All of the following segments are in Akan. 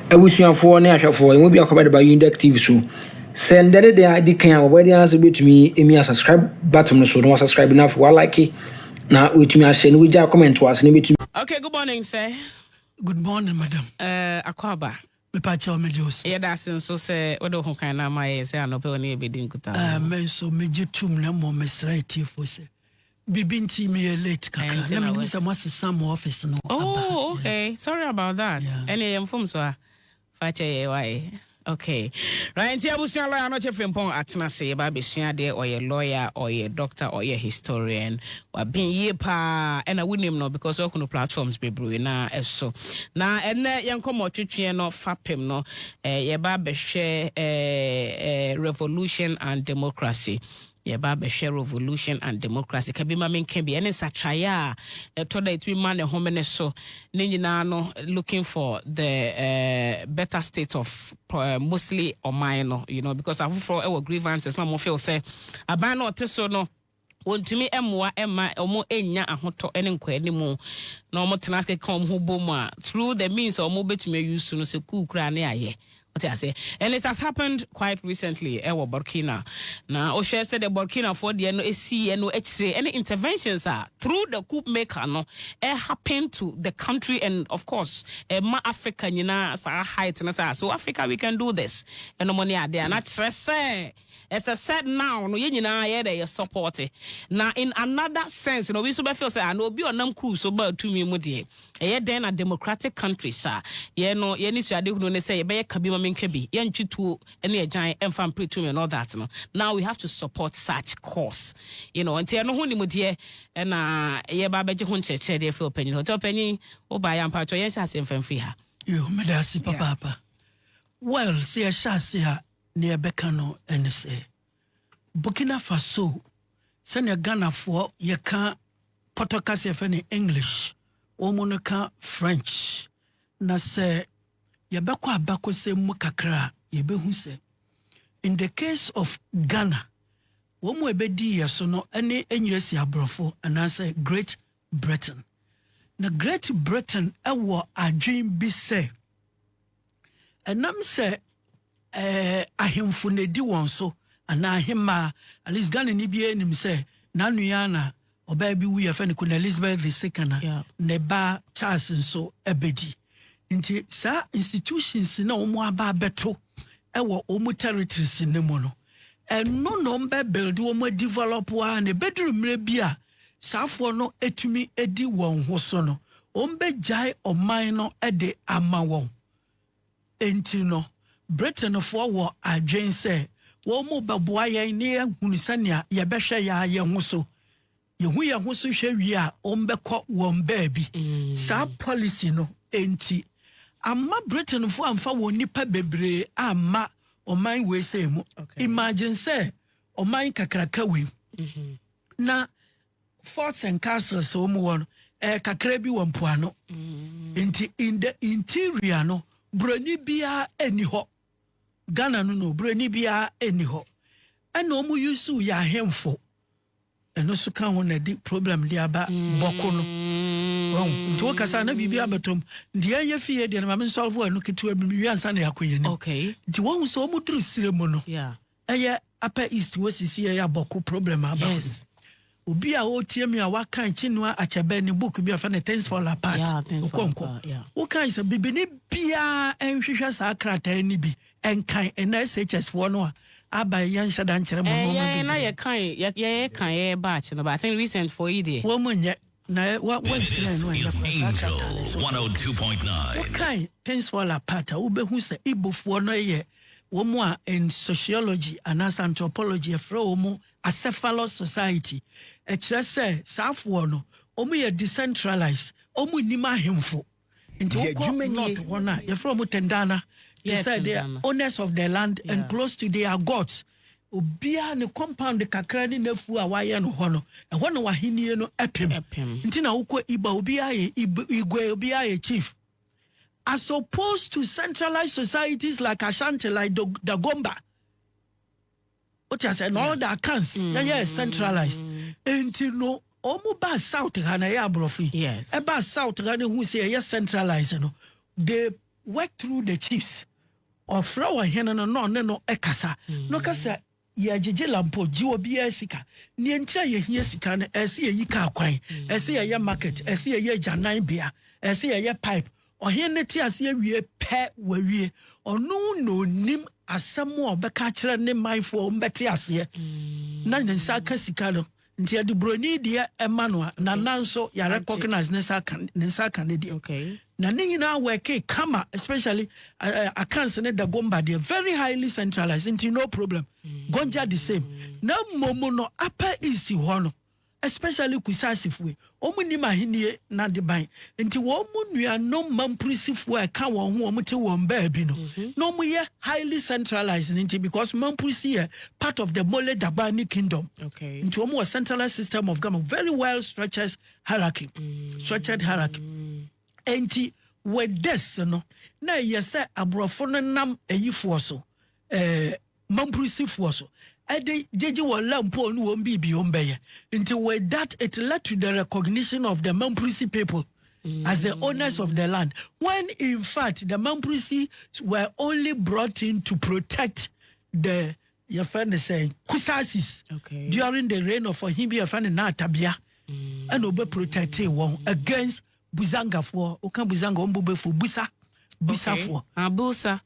Ebusuafo ne ahwefo emu bi akobade ba Unidek TV so send the day kan obodi answer betumi emi subscribe button so no subscribe na for like na wetumi a share no we comment was ne betumi. Okay, good morning, sir. Good morning, madam. Akwaba. Me pa cha me jos. Yeah, that's so say we do ho kan na my say anope oni e be din kuta. Me so me jetum na mo mesrati fo say. Bibinti me late kaka. Na me say mo asesam office no. Oh, okay. Sorry about that. Any inform so fache why. Okay. Right, here Historian Anokye frimpon atena say ba besua de or a lawyer or a doctor or a historian or being ye pa and I wouldn't know because we no platforms be brew na eso. Na ene yankomo twetwe no fapem no ye ba be share revolution and democracy. Yeba be share revolution and democracy kabima men can be any satraya to that we man a home so no looking for the better state of mostly or minor, you know, because I've for our grievances no more feel say aban no teso no wontumi emwa ema omo enya ahoto enenkwa animu na omo tenaske come ho boma through the means omo betumi use no se kukura na aye. And it has happened quite recently. Ewa Burkina. Now, Oshe said the Burkina for the no AC and no H3. Any interventions are through the coup maker. No, it happened to the country and of course, ma Africa, you know, height and so Africa we can do this. And no money are there. Not stress. As I said now, no you know they support it. Now in another sense, you know we super feel say I know be on cool so but to me mudi. Then a democratic country, sir. You know, you need to do say be kabima minkebi. You need to any giant and pre to me and all that. No, now we have to support such cause. You know, until no huni mudi and ye babaji hunche che de feel opinion. Hotel penny or buy am part of yes as in free her. You medasi papa. Well, see a shasia near Becano and say Burkina Faso send a Ghana for ye can't potokasi of any English or monoka French na say ye bakwa bako se mukakra ye behu se in the case of Ghana womu ebedi ye so no any enyiresi abrofo and I say Great Britain na Great Britain ewo adwin bi se enam se ahemfo na di won so ana ahema at least Ghana ni bia nim say nanuya na oba bi wu ye fa ne Queen Elizabeth II ne ba Charles nso ebedi nti sa institutions na omo aba beto ewo omo territories ne mu no eno no mbe build omo develop wa ne bedroom re bia safo no etumi edi won ho so no ombe jai oman no ede ama won enti no Britain for war adwen say wo mo beboa ye ne hunu sania ye behwe ya ye ho so ye hu ye ho so hwe wi a ombekọ won baabi sa policy no enti amma Britain for amfa won nipa bebre amma oman we say mu imagine say oman kakraka we na forts and castles so mu won kakra bi won poano enti in the interior no broni bia eni ho Ghana no brani bia eni ho ena omu yusu ya hemfo eno so kan ho na di problem dia ba boko no nti kasa na bibia betom ndi ye fie de na me solve eno ketu abi wi ansa na yakoye ni okay nti won so omu duru sire mu no eye upper east wosisi ya boko problem aba yes obi a otie mi a wakan chinua achebe ni book bi afa na things fall apart okonko wakan se bibini bia enhwehwe sa krata ni bi enkan na SHS for no aba yan shada nkyere mo no na ye kan ye batch no but I think recent for you there wo munye na what Angel 102.9 wakan things fall apart ubehu se ibofo no ye womu a in sociology and as anthropology fra womu acephalous society kire say safo no omu ye decentralized omu nima hemfo nti wo not one ye fra omu tendana they say they are owners of their land and close to their gods obia ne compound kakra ni nafu a waye no ho no e ho no wahenie no epem nti na wokọ iba obia ye igwe obia ye chief as opposed to centralized societies like Ashanti, like Dagomba. What I said, all the accounts, centralized. And you know, almost by South Ghana, brofi. Yes. About South Ghana, who say yes, centralized. You know, they work through the chiefs or flower hen no ekasa no kasa ye jeje lampo jiwo bia sika ni entia ye hie sika no ese ye yika kwan ese ye market ese ye janan bia ese ye pipe ohen ne ti ase awie pe wawie ono no nim asɛm a ɔbɛka kyerɛ ne manfo mbɛte ase na nsa ka sika no nti ade broni de ɛma no na nanso ya recognize ne nsa ka ne de okay na ne nyina work kama especially accounts ne the gomba they very highly centralized into no problem gonja the same na momo no upper east ho no especially kusasifwe omu ma hinie na de ban nti wo mu nua no mamprisifo e ka won ho omu te won ba bi no no mu ye highly centralized nti because mamprisi ye part of the Mole Dabani kingdom okay nti omu a centralized system of government very well structured hierarchy nti with this no na yese abrofo no nam ayifo so mamprisifo so ade jeje wala mpo no won bibi ombeye until with that it led to the recognition of the Mamprisi people as the owners of the land when in fact the Mamprisi were only brought in to protect the your friend is saying Kusasis during the reign of him your friend na tabia and obe protect one against Buzanga for okan Buzanga ombube for busa for abusa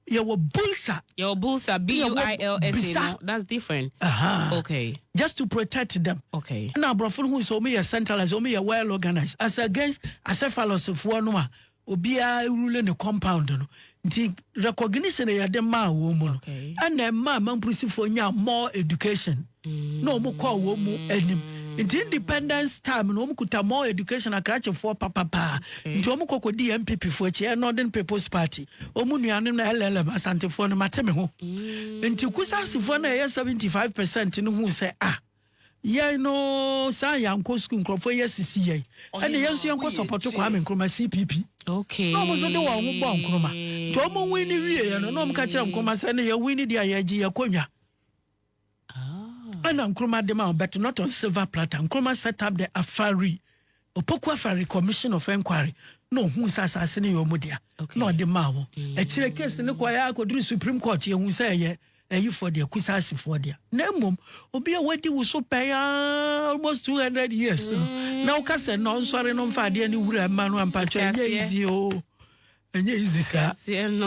your bulsa BUILSA, no, that's different. Okay, just to protect them. Okay, now brofo who so me centralized, so me well organized as against as a philosopher no obia rule the compound no nti recognition ya dem ma wo mu no and then mamprisi for nya more education no mo call wo mu anim nti independence time no mo kuta more education akrache for papa nti wo mo kokodi MPP for che Northern People's Party omu nuanem na LLM asante for no mateme ho nti kusasi for na 75% no hu say ye no sa yanko school nkrofo yesisi ye ene yenso yanko support ko ame nkroma CPP okay no mo so de wo ho bo nkroma to mo win ni wie no mo ka kire nkroma se ne ye win dia ye gi ye konwa and nkroma de ma but not on silver platter nkroma set up the Afari Opoku Afari Commission of Inquiry no hu sa asase ne yo mo dia no de ma wo e kire case ne kwa ya akoduru Supreme Court ye hu say ye for the kusasi for there. Nemum, obi a wedi wo so pay almost 200 years. Now ka say no sorry no fa de ni wura ma no ampa cho easy o. Enye easy sir.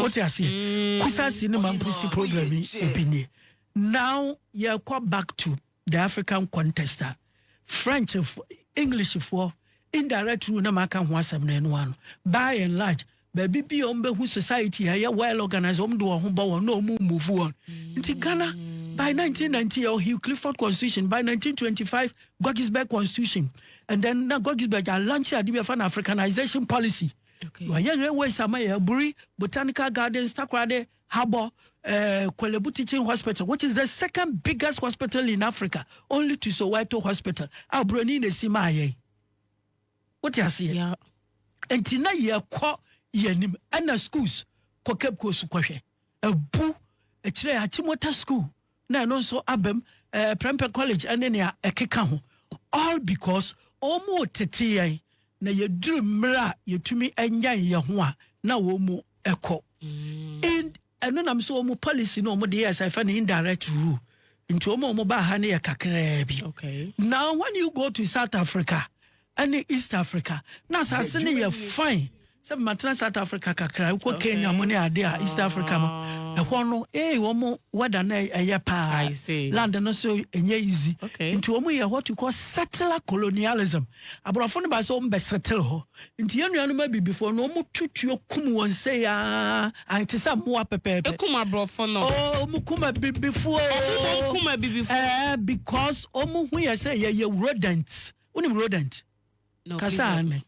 What you say? Kusasi ne Mamprisi program ebini. Now you come back to the African contester. French, English for indirect rule na maka ho asem na eno ano. By and large baby bi ombe hu society ya well organized do ho ba won no move on nti Ghana by 1990 Hugh Clifford Constitution by 1925 Goggisberg Constitution and then na Goggisberg launched a Africanization policy railway samaya Buri Botanical Gardens Takrade Harbour Kwelebu Teaching Hospital which is the second biggest hospital in Africa only to Soweto Hospital abroni ne simaye what you see yeah entina ye kwa yenim ana schools kokep ko su kwhwe abu e kire achimota school na no so abem Prempeh College ane ne ekeka ho all because omo tete na yeduru mra yetumi anyan ye ho a na wo mu eko and eno nam so omo policy no omo de yes I find indirect rule into omo ba ha ne ye kakra bi okay now when you go to South Africa and East Africa na sase ne ye fine some matran South Africa kakra ko Kenya mo ne ade a East Africa mo e ho no wo mo wada na eye pa land no so enye easy into wo mo ye what you call settler colonialism abrofo no ba so be settle ho into yanuanu ma bibifo no mo tutuo kum won say ya anti sam mo apepepe e kum abrofo no mo kuma bibifo kuma bibifo because mo hu ye say ye rodents unim rodent no kasane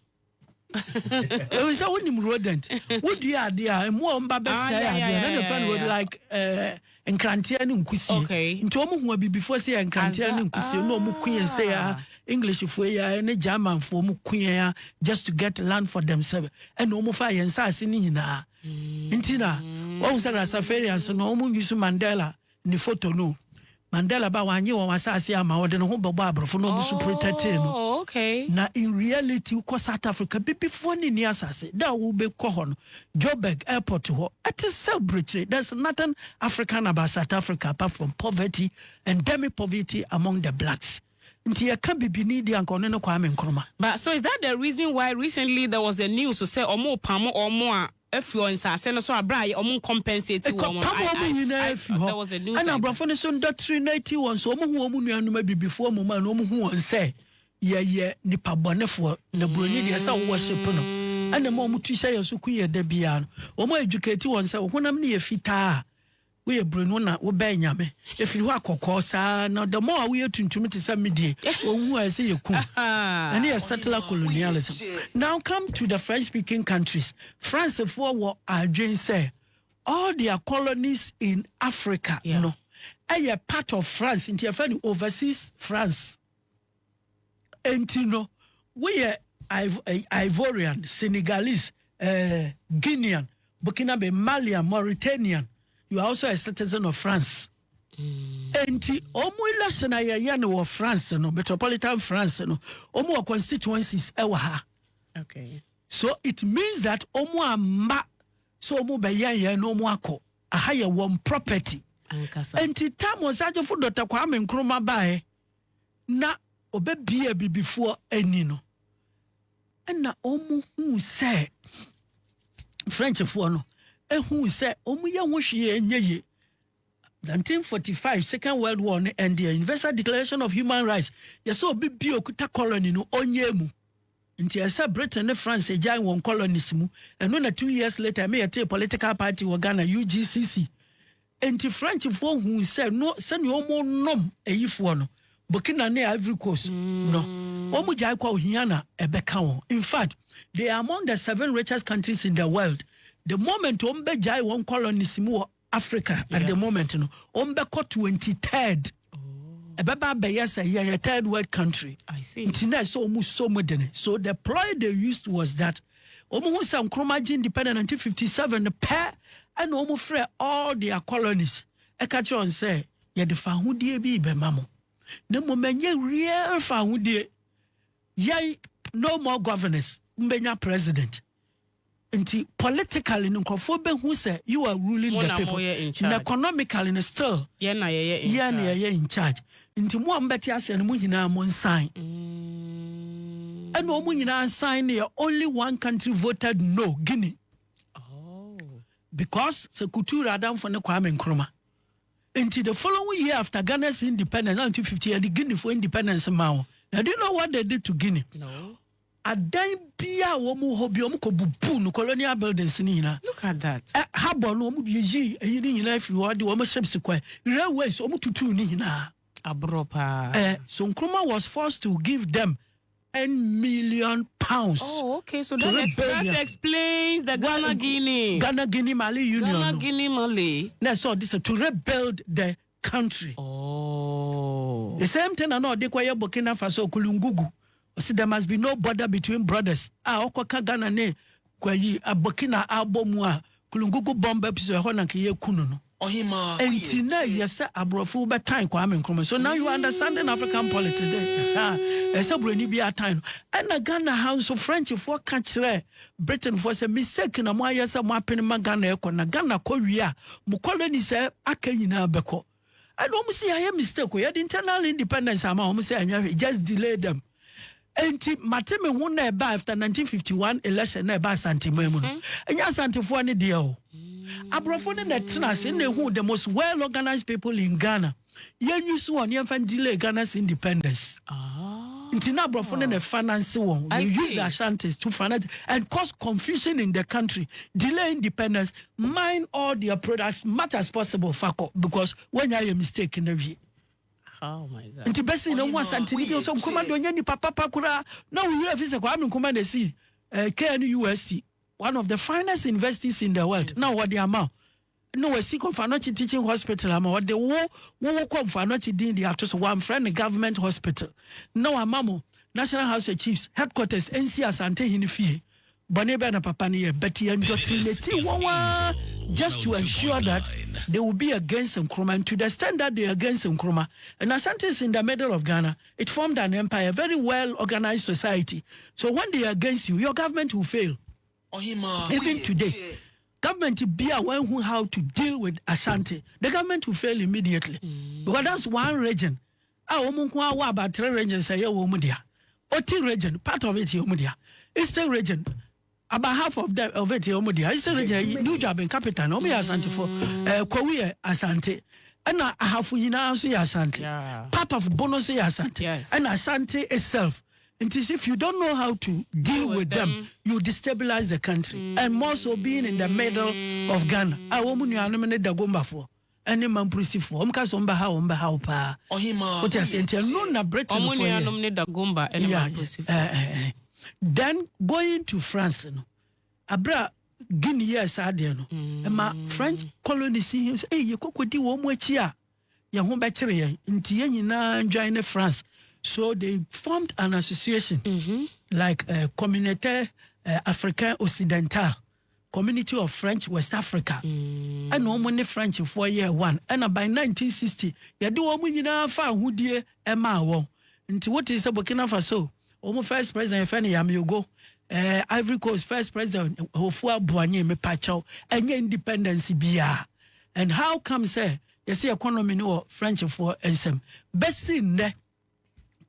we say when him rodent would you idea mo mba be say idea na the friend would like enkrantia ne nkusie nti omo hu before say enkrantia ne nkusie no omo kuen say English for ya ne German for omo kuen just to get land for themselves and omo fa yen sase ni nyina nti na wo say Rastafarians no omo use Mandela ni photo no Mandela ba wanye wa wasase ama wode no ho bebo abrofo no omusu protect no. Oh, okay. Na in reality ko South Africa before ni asase da wo be kɔ hɔ no Joburg airport hɔ it is celebratory. There's nothing African about South Africa apart from poverty, endemic poverty among the blacks. Nti ya ka bibini di anko no Kwame Nkrumah. But so is that the reason why recently there was a news to say omo pamo omo influence aseno so abra omo compensate omo. There was a news. And abrafo ne so indoctrinate won so omo hu omo nuanuma bibifo omo ma no omo hu won say ye nipa bonefo na broni de sa worship no. And mo omo tu say so ku ye da bia no. Omo educate won say honam ne ye fita we broni na wo ba nyame. Efiri ho akokɔ sa na the more we tuntum te say medie owu a say ye ku. And here settler colonialism. Now come to the French speaking countries. France for what adwen say all their colonies in Africa no a part of France into a overseas France. Entino we are Ivorian, Senegalese, Guinean, Burkinabe, Malian, Mauritanian. You are also a citizen of France. Enti omo election ayaya no France no metropolitan France no omo constituencies ewa ha. Okay. So it means that omo amba so omo be yan no omo akọ aha ye one property. Enti time was aje for Dr. Kwame Nkrumah bae na obebia bibifo ani no. Na omo hu say French for no who say omo ya wo hwe enye 1945 Second World War and the Universal Declaration of Human Rights. Yes, so be okuta colony no onyemu. Nti esa Britain and France ejai won colonies mu. And when 2 years later me a political party wa Ghana UGCC. Nti French for who said no send you omo nom eyifo no. Burkina ne Ivory Coast no. Omo jai kwa ohiana ebeka won. In fact, they are among the 7 richest countries in the world. The moment ombe jai won colonies mu Africa at the moment, no, Ombeko 23rd. Ebeba beyasa a third world country. I see. Intina so almost so modern. So the ploy they used was that Omo Sam Nkrumah independent 1957 pair and Omo free all their colonies. Ekatron say ye the fahudie bi be mamo. Ne mo menye real fahudie. Yai no more governors. Mbenya president. Nti politically nkofo be who say you are ruling the people and economically still na ye in charge nti mo ambeti ase no mo hina mo sign and no mo hina sign here only one country voted no Guinea because se kultura adam for ne Kwame Nkrumah nti the following year after Ghana's independence 1950 the Guinea for independence now do you know what they did to Guinea? No. Adan bia wo mu hobi omu ko bubu no colonial buildings ni na. Look at that. Habo no omu yi eyi ni nyina afi wo de wo mo ships kwa railways omu tutu ni nyina abropa. So Nkrumah was forced to give them £10 million. Oh, okay. So that explains the Ghana-Guinea Mali Union. Ghana-Guinea Mali. No, so this is to rebuild the country. Oh. The same thing I know they kwa Burkina Faso kulungugu. See, there must be no border between brothers. Okoka Ghana ne kwa yi Burkina abomwa kulungugu bomb episode hona kiye kunu no. Ohima. Entina yesa abrofu be time Kwame Nkrumah. So now you understand African politics there. Esa broni bi time. And Ghana house of French for catch Britain for say mistake na mo yesa mo apene ma Ghana ekọ na Ghana ko wia mo colony say aka nyina beko. I don't see a mistake. We had internal independence ama mo say just delay them. Enti mateme hu na eba after 1951 election na eba Santimamu no. Enya Santifo ne de o. Abrofo ne tenase na hu the most well organized people in Ghana. Yen use one yen fan delay Ghana's independence. Nti na abrofo ne finance won. You use the Ashantis to finance and cause confusion in the country. Delay independence, mine all their products much as possible fako because when you are mistake in the way. Oh my God. Nti besi na nwa santini bi so Nkrumah do nya ni papa kura na we hear say Kwame Nkrumah na see KNUST one of the finest universities in the world. Now what the amount no we see Konfanochi teaching hospital ama what the wo Konfanochi din the atos one friend government hospital. Now amamo National House of Chiefs headquarters NC Asante Hinifie Bonebe na papa ni beti endoctrinate wawa just to ensure that they will be against Nkrumah. And to the extent that they are against Nkrumah, and Ashanti is in the middle of Ghana, it formed an empire, a very well organized society. So when they are against you, your government will fail. Even today, government be aware how to deal with Ashanti. The government will fail immediately. Because that's one region. About 3 regions say Oti region, part of it Eastern region, about half of it Eastern region, New Job in capital, no me Asante for Korea Asante. And I have Asante. Part of bonus Asante. And Ashanti itself. It is if you don't know how to deal with them, you destabilize the country. And more so being in the middle of Ghana. I woman you nominate the Gomba for. Any man prissy for how pa. What you say? No, na Britain for nominate the Gomba and then going to France, Abra Guinea years no. And my French colony see him say, hey, you could do one more chia. Ya home bachelor in Tiana join France. So they formed an association like Communauté Africaine Occidentale, Community of French West Africa. And no money French for year one. And by 1960, you do a million fan who dear Emma won. Into what is a Burkina Faso? Almost first president Fanny Amigo, Ivory Coast first president Hofua Boigny me Pacho, and your independence BR. And how come say you see economy no French for SM? Best in there.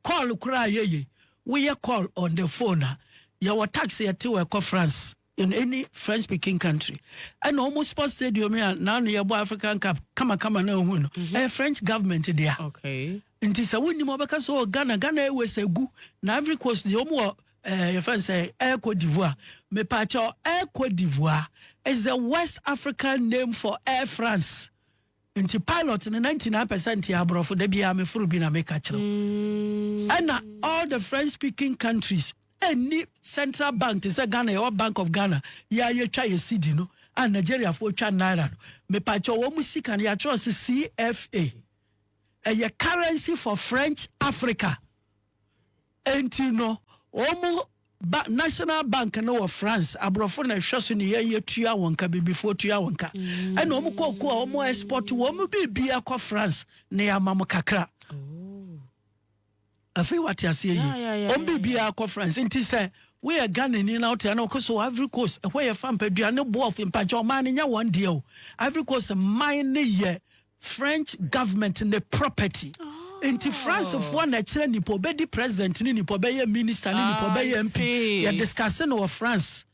Call cry ye. We call on the phone. Your taxi at France in any French speaking country. And almost sports stadium now near African Cup. Come no a French government there. Okay. And this a winning because so Ghana was a good. Now every course the more your friends say Air Cote d'Ivoire. Me pacho Air Cote d'Ivoire is the West African name for Air France. Into pilot in the 99% ya bro for the biame furu bina make and all the French speaking countries any central bank is a Ghana or Bank of Ghana ya ye try a CD no and Nigeria for try naira me pacho wo music and ya trust CFA a currency for French Africa and you know almost National Bank no of France abrofo na hweso ne ye tua wonka before tua wonka and no ko mo export wo mo bibia kwa France ne amam kakra afi what you say bibia kwa France nti say we are Ghana ni na otia na so Ivory Coast where you fam padua ne bo of impacho man nya one day o Ivory Coast mine ye French government in the property Inti France of one actually nipo be the president ni nipo be ye minister ni nipo be ye MP. You discussing over France.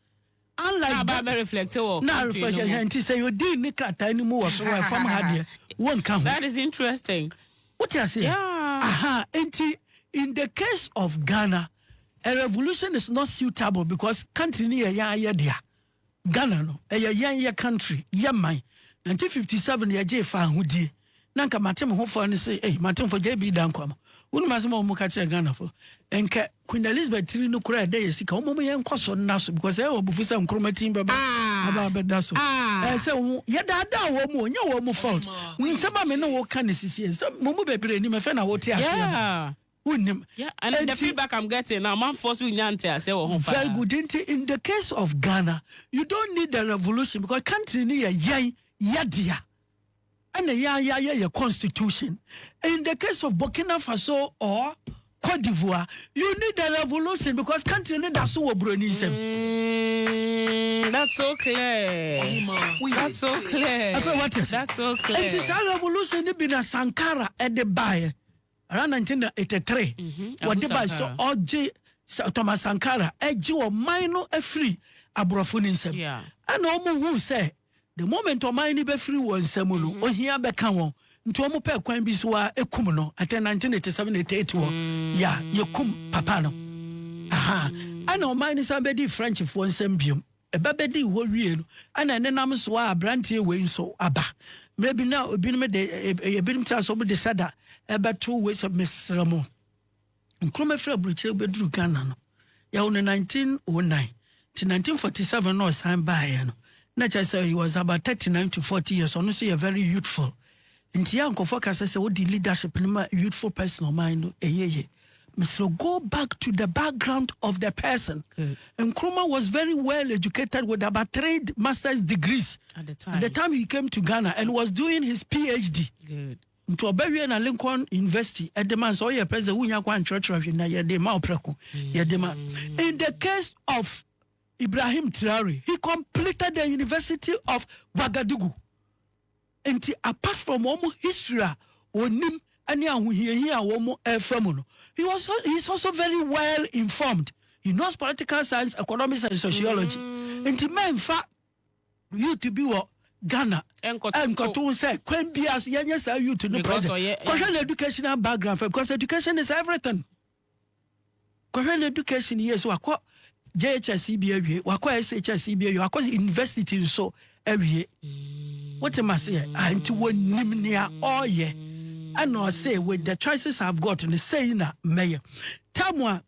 Unlike that, reflective. Now reflect. Inti say you did ni krata ni mu was so from hadia. One come. That is interesting. What you say? Yeah. Aha. Inti in the case of Ghana, a revolution is not suitable because country ni ya dia. Ghana no, ya country, ya mine. 1957 ya je fa hudi. Nanka matem ho for ne say eh matem for JB dan kwam wonu masema mo ka kire Ghana for enka Queen Elizabeth tiri no kura dey sika wo mo ye nkoso naso because eh obufusa Nkrumah team baba aba da so say ye dada wo mo nya wo mo fault won seba me no wo ka ne sisi so mo bebre ni me fe na wo te ase yeah and the feedback I'm getting now man force we nyante ase wo ho very good in the case of Ghana you don't need the revolution because country ni ye yadia and the constitution. In the case of Burkina Faso or Cote d'Ivoire, you need a revolution because country need that so bronism. That's so clear. That's so clear. That's so clear. And this revolution they been a Sankara at the buy around 1983. What the buy so OJ Thomas Sankara or minor a free abrofunism. Yeah. And almost who say the moment o man ni be free won samuno o hia be kan won nti o mo pe kwan bi so a ekum no at 1987-88 yeah yekum papa no aha ana o man ni sa be di French fo nsam biom e ba be di ho wie no ana ne nam so a brantie we nso aba maybe now obi no me de ebi nim tsa so be de sada e ba two ways of mesramo Nkrumah free abrochire be duru Ghana no ya won 1909 to 1947 no san bae no Nature say he was about 39 to 40 years, honestly, very youthful. And Tianko focus say what the leadership in my youthful personal mind, So go back to the background of the person. Good. And Nkrumah was very well educated with about 3 master's degrees At the time he came to Ghana and was doing his PhD. Good. Into Obewe na Lincoln University at the man so ye president wunya kwa church na ye de ma opreko ye de ma. In the case of Ibrahim Traoré, he completed the University of Ouagadougou. And apart from history onim ani ahohiahia womo efam no, he's also very well informed. He knows political science, economics and sociology. And men fa you to be what Ghana and Cotton said, Quen Bias, yes, are you to the project? Question educational background, because education is everything. Question education, yes, what JHSCB, what SHSCB, you are university so every year. What am I saying? I'm to one nimnia all year. I know I say with the choices I've got in the saying, mayor. Tamwa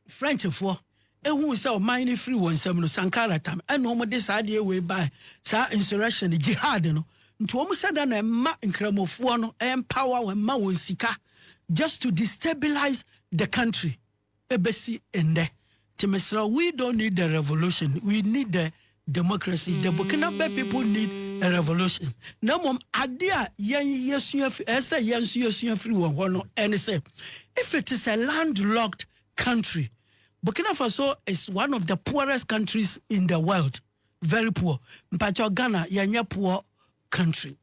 French for. Who say mine free one seven Sankara time and no more this idea way by sa insurrection jihad no to almost said that ma incremofo no empower when ma won sika just to destabilize the country ebesi ende timesra. We don't need the revolution, we need the democracy. The Burkina Faso people need a revolution. Now mom idea yes free one and say if it is a landlocked country, Burkina Faso is one of the poorest countries in the world. Very poor. Mpacho Ghana, yanya poor country.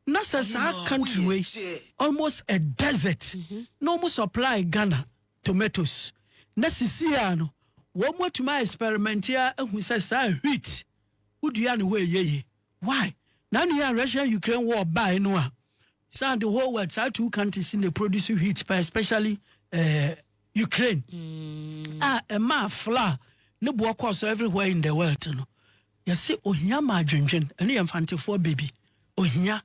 Nasa country way, almost a desert. No more supply Ghana tomatoes. Nesisiano, one more to my experiment here, and who says, wheat. Who do you know where ye? Why? Now you Russia Ukraine war by no. So the whole world, 2 countries in the produce wheat, especially Ukraine. A ma flour no bo course everywhere in the world no. You see ohia ma dwendwen ene yemfante for baby ohia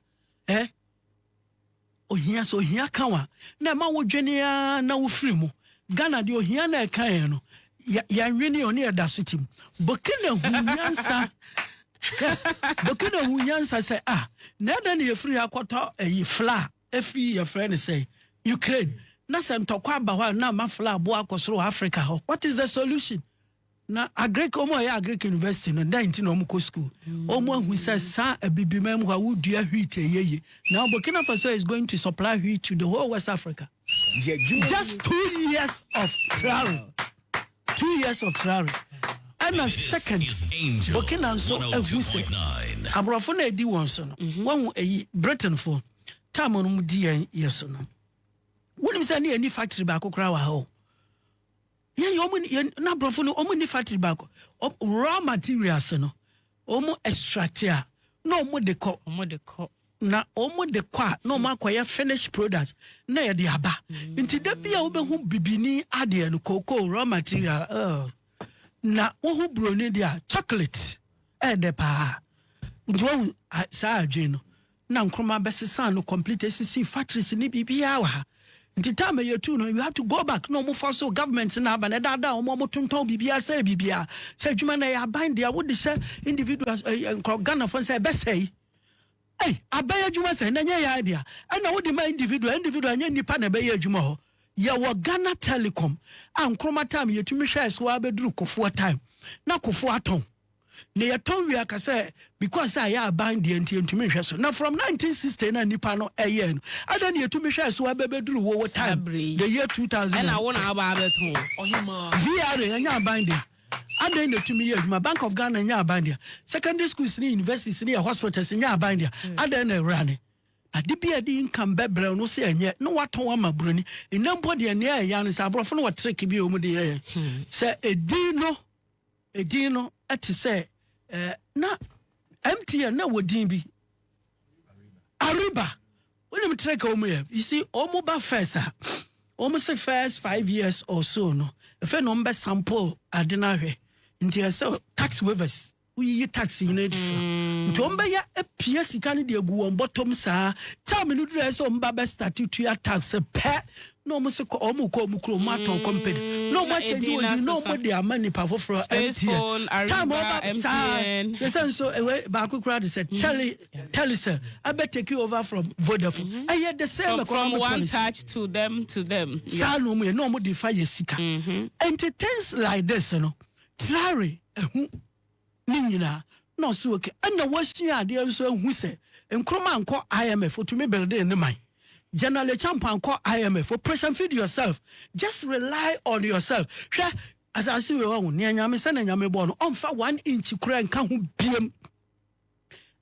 ohia so ohia kawa na ma wo dwenia na wo free mu Ghana de ohia na kan no ya nwene oni eda so tim Burkina hunyansa yes Burkina hunyansa say na da na ye free akoto flour efi your friend say Ukraine. Na sem tokwa ba hwa na mafla abo akosoro Africa ho. What is the solution? Na agric agric university no 19 no mko school. Omo hu say sa abibimam hwa wudua wheat eyeye. Now Burkina Faso is going to supply wheat to the whole West Africa. Just 2 years of travel. 2 years of travel. And a second Burkina so evu abrofo na edi won so no. Won Britain for time on mu di yeso no. Wouldn't say any factory back or ho. Yeah, na brofo no omu ni factory back. Raw materials no. Omu extract here. No more the co. Na omu de kwa no ma kwaya finished products. Na ya di aba. Inti da bia obehu bibini ade no cocoa raw material. Na ohu brownie dia chocolate. De pa. Nti wo sa adwe na Nkrumah besesa no complete SC factories ni bibia wa. Nti time you too no, you have to go back no more for so government na ba na dada omo tonton bibia say adwuma na ya bind dia wo de share individuals Ghana for say be say abaya adwuma say na nya ya idea na wo de ma individual nya nipa na be ya adwuma ho ya wo Ghana Telecom Nkrumah time you tumi share so abeduru Kofo time na Kofo aton na ya ton wi aka say because I ya bind the ntumi hwe so na from 1960 na nipa no eye no adan ya tumi hwe so abeduru wo time the year 2000 and I want to aba beton VR nya bind adan na tumi ye adwuma Bank of Ghana nya bind secondary schools ni universities ni hospitals nya bind adan na run adibia di income bebre no se enye no waton amabroni enampo de ne ya no sa abrofo no watrek bi o mu de se edino ati se na MTN na wodin bi Ariba when you trek o mu you see o ba first almost the first 5 years or so no if no mbe sample adena hwe nti say tax waivers we taxi in it. Tomba ya a PS can de go on bottom sa. Tell me no dress on Baba statute to your tax a pet. No musiko omuko mukro maton company. No much you no more their money power for phone, MTN. Listen, so Baku crowd said, tell sir, I better take you over from Vodafone. I had the same from one touch to them. No more defy sika. Entertains like this, you know. Trari, Nina, no so okay. And the Western idea so who say, and Croman call IMF for to me build in the mind. Generally, champion call IMF for pressure feed yourself. Just rely on yourself. As I see you on near Yamison and Yamebon, on for 1 inch crank can be.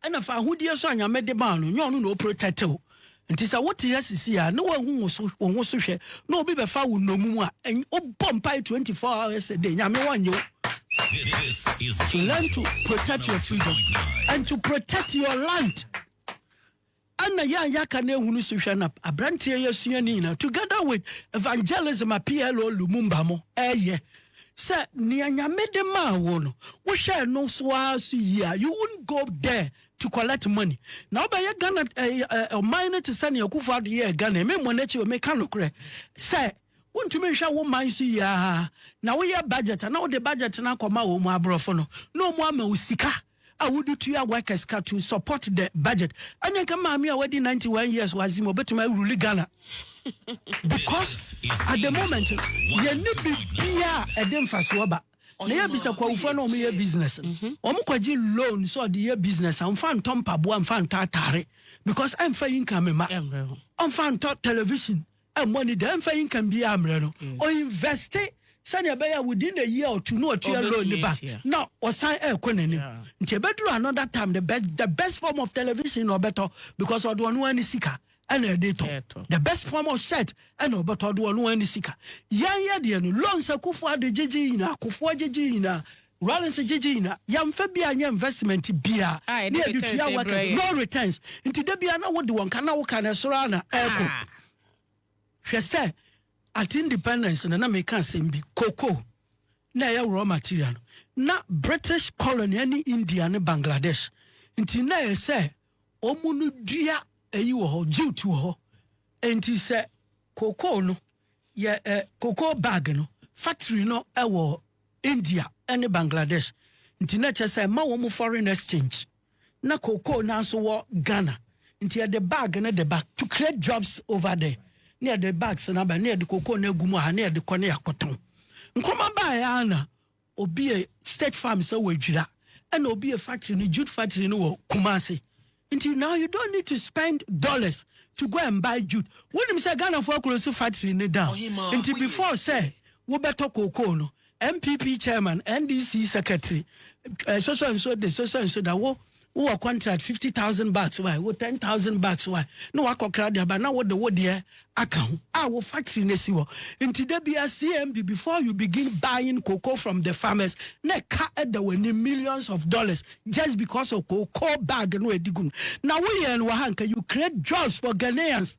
And if I would dear son, I made the man, you no protect you. And tis a what yes is here, no one who was so share, no be found no more, and oh, bomb pie 24 hours a day. Yami want you to learn to protect your freedom and to protect your land. Anna yakane hunu suhwana abrantie yesuanina together with evangelism PLO Lumumba mo say nianyame de ma wo no wo hwe no so asu ya you won't go there to collect money now by Ghana mine to send your kufa de ye Ghana me mo na chi o me kan lokre say wontumi hwa wo man so ya na wo ye budget na wo de budget na koma wo mu abrofo no mo ama usika I would do to your workers to support the budget. And then come me already 91 years was him but my rule Ghana. Because at the moment you need be a dem faswaba. Na bisa kwa ufano me business. Omo kwaji loan so the business am fan tom pabo am fan tatare because I'm fa income ma. Am fan top television and money dem fa income be amre no. Or invest Sanya Baya within a year or two, no, to loan back. Now, or sign a quinine. Until better another time, the best form of television or better because I don't know any seeker and a data. The best form of set and no, but I don't know any seeker. Ya, dear, loans a kufa de Jijina, Kufwa Jijina, Rollins Jijina, Yam Fabia investment beer. Near the no returns. Into the Biana, what the one can now can a surana. She said. At independence na me can say be cocoa na ya raw material na British colony any India ne Bangladesh nti na ye say omunu dua eyi wo ho jute wo nti say cocoa no ye cocoa bag no factory no e wo India and Bangladesh nti na che say ma wo mu foreign exchange na cocoa na so wo Ghana nti the bag na the bag to create jobs over there near the bags and near the cocoa ne gumo near the corner cotton. Nkoma ba ya na obi a state farm so we jira and obi a factory no jute factory no Kumasi. Until now you don't need to spend dollars to go and buy jute. When you say Ghana for close to factory ne down. Until before say we better cocoa no MPP chairman NDC secretary so and so that who contract 50,000 bucks why wo 10,000 bucks why no akokra dia ba na wo de wo de account wo factory nesi wo nti da bia CMB before you begin buying cocoa from the farmers na ka eda wani millions of dollars just because of cocoa bag no edigun now we and wahanka you create jobs for Ghanaians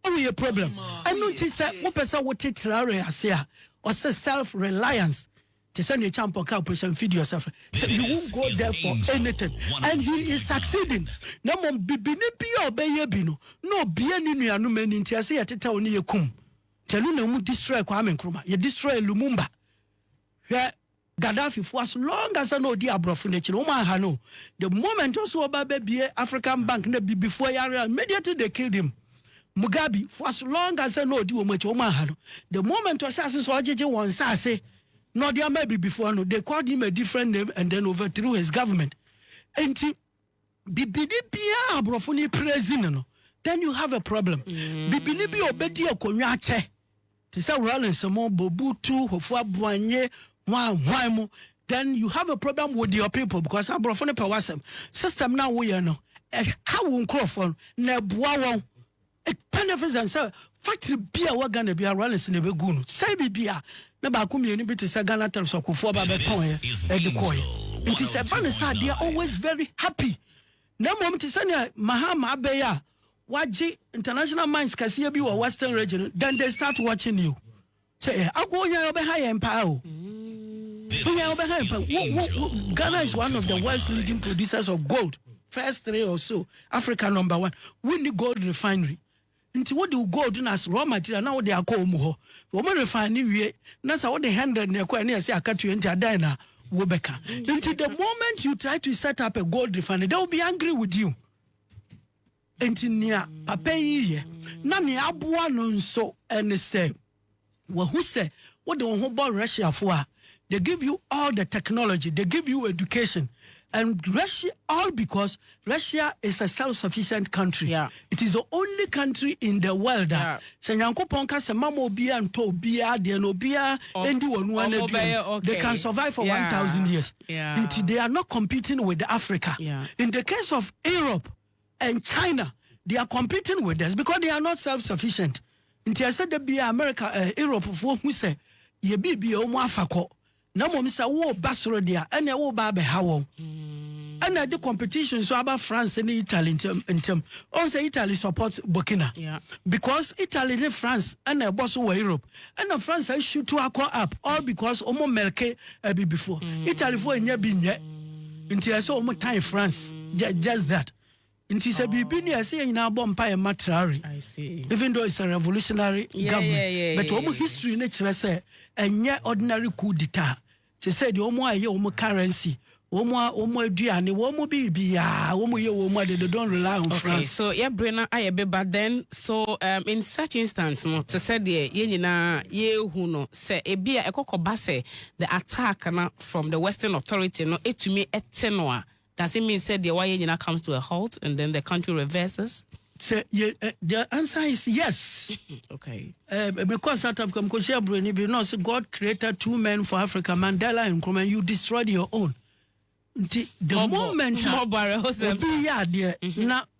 only a problem I notice wo person wo tetrare ase a or say self reliance. To send a champion operation, feed yourself. So you won't go there for anything. And he is succeeding. No more bibini obey bino. No be any new men in Tiasi at Teta near Kum. Tell you no destroy Kwame Nkrumah. You destroy Lumumba. Yeah, Gaddafi for as long as I know the Abrofination. Oma Hano. The moment also about baby African Bank before Yara, immediately they killed him. Mugabe for as long as I know the Oma Hano. The moment assassins or JJ one say. No, there may be before no. They called him a different name and then overthrew his government. And Bibini Brofuni president, then you have a problem. Bibini bi obeti okonyache. Tisa Rollins samo bobutu hofwa buanye mo. Then you have a problem with your people because Brofuni pawasem system now we know. How won crofon na buawo. It benefits and so factory beer wa gonna be a Rollins ne begunu. Say bibia na ba kumye ni biti sa Ghana terms of kufo ba beton e de koy it is a banisa they are always very happy na mom ti sanya Mahama abeya waji international mines kase bi wo western region then they start watching you say akonya obe high empire Ghana is one of the world's leading producers of gold. First three or so. Africa #1. We need gold refinery. Nti what do gold as raw material now they are called muho. Woman refinery we nasa what the 100 ne kwa ne say aka 20 adana wobeka. Nti the moment you try to set up a gold refinery, they will be angry with you. Nti nia papa yi na ne aboa no nso ene say who say what the whole about Russia for? They give you all the technology, they give you education. And Russia, all because Russia is a self-sufficient country. Yeah. It is the only country in the world that they can survive for 1,000 years. Yeah. Until they are not competing with Africa. Yeah. In the case of Europe and China, they are competing with us because they are not self-sufficient. Until I said the America, Europe, who say, ye be afako. Na mom say wo basoro dia ene wo ba be ha won ene the competition so about France and Italy in term on say Italy supports Burkina because Italy and France ene boss wo Europe ene France I shoot to acquire up all because omo melke be before Italy for nya bi nye nti I say omo time France just that nti say bibi ni say nyina bom pa e Traoré. I see. Even though it's a revolutionary government but omo history na kire say enye ordinary coup d'etat. She said the omo aye omo currency omo aduane omo bibia omo ye omo they don't rely on France. Okay, so yeah Brenna aye be but then so in such instance no to say the ye nyina ye hu no say e bia ekokoba say the attack na from the Western authority no etumi etenoa. Does it mean said the why nyina comes to a halt and then the country reverses? So, the answer is yes. Okay. Because that of God created two men for Africa, Mandela and Nkrumah. You destroyed your own. The moment na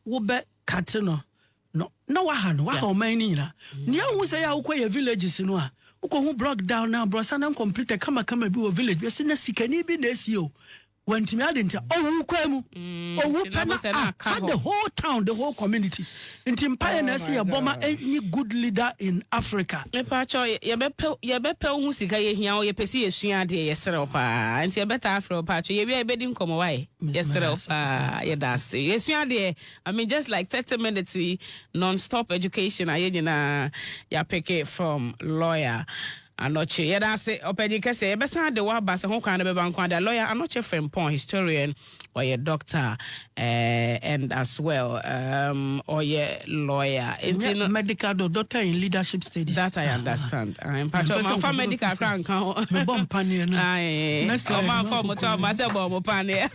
wobe katino no wa many na nia who say ya villages no a who broke down now bro sana complete kama bi o village be na sikani bi na esio. When Timmy didn't the whole town, the whole community. In Timpaya, I see a bomber, any good leader in Africa. Me pacho ye bepe hu sika ye hia o ye pesi esua de ye sere opa nti ye beta afro pacho ye bia ebedi nkomo why ye sere opa ye das ye esua de I mean just like 30 minutes non-stop education aye nyina ya pick it from lawyer Anokye yeda se opedi kese ye besa de wa ba se ho kan de be ban kwa de lawyer Anokye Frempong historian or your doctor and as well or your lawyer medical doctor in leadership studies that I understand I'm part of my medical crown count me bomb panier na man for motor ma se bomb panier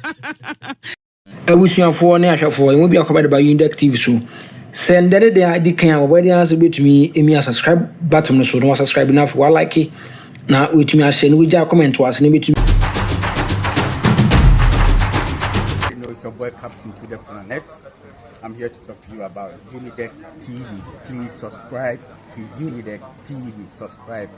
abusuafo ne ahwefo emu bi akobade ba Unidek TV so send the day kan obodi answer betumi emi subscribe button no so no subscribe na for like na wetumi a share no we ja comment was ne betumi it's your boy Captain to the Planet. I'm here to talk to you about Unidek TV. Please subscribe to Unidek TV. Subscribe.